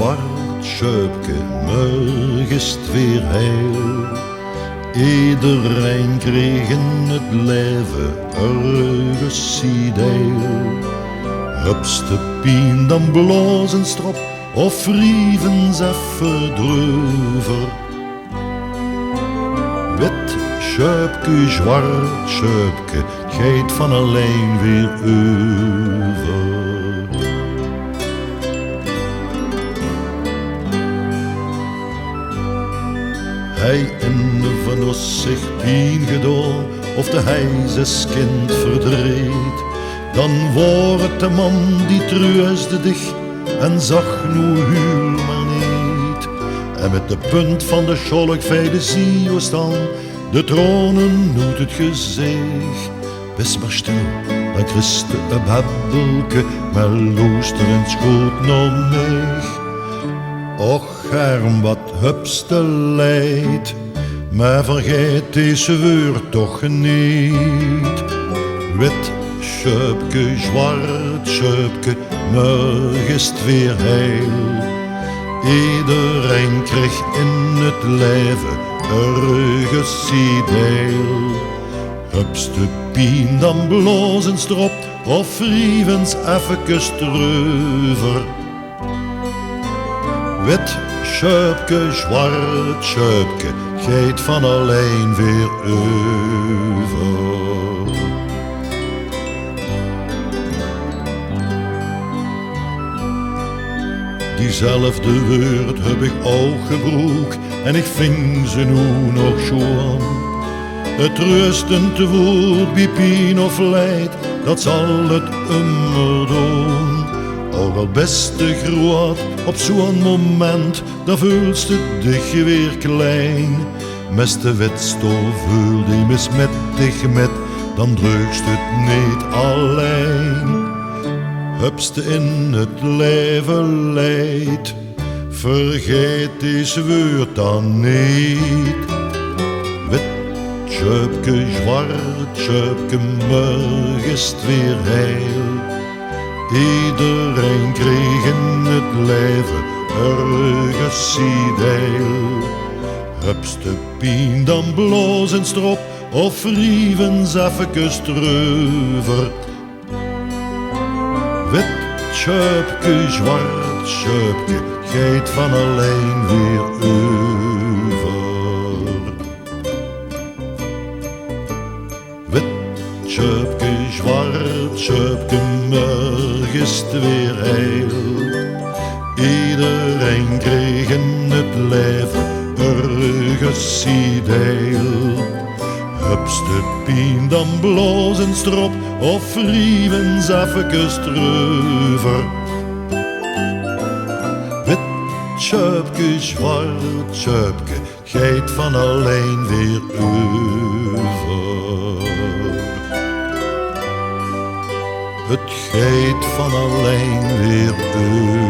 zwart schuipke, morgen is het weer heil. Iedereen kreeg in het leven ergens sideel. Hupste pien dan blozen strop, of rievens effe dreuver. Wit schuipke, zwart schuipke, geit van alleen weer over. Hij in de vanos zich pien gedaan, of de hij zes kind verdreed. Dan wordt het de man die truisde dich en zag nu huil maar niet. En met de punt van de scholk veide zie staan, de tronen noemt het gezicht. Wees maar stil, dan Christe een babbelke, maar looster en schoot naar mij. Och arm, wat hupste leid, maar vergeet deze woord toch niet. Wit schuipke, zwart schuipke, morgen is het weer heil. Iedereen kreeg in het leven ergens deel. Hupste pien dan blozens erop, of rievens effekes treuver. Wit schuipke, zwart schuipke, geit van alleen weer over. Diezelfde woord heb ik ook gebruikt en ik ving ze nu nog schoon. Het rustend woord bij pijn of leid, dat zal het immer doen. Ook al beste groot, op zo'n moment, dan voelst het dich weer klein. Met de wetstof voel die mis met dich met, dan dreugst het niet alleen. Hupste in het leven leidt, vergeet deze woord dan niet. Wit schuipke, zwart schuipke, morgen is het weer heil. Iedereen kreeg in het leven ergens deel. Hupste pien dan blozens erop, of rievens effekes treuver. Wit schuipke, zwart schuipke, geit van alleen weer over. Wit schuipke, zwart schuipke, morgen is het weer heil. Iedereen kreeg in het leven ergens deel. Hupste pien dan blozens erop, of rievens effekes treuver. Wit schuipke, zwart schuipke, geit van alleen weer over. Het geit van alleen weer over.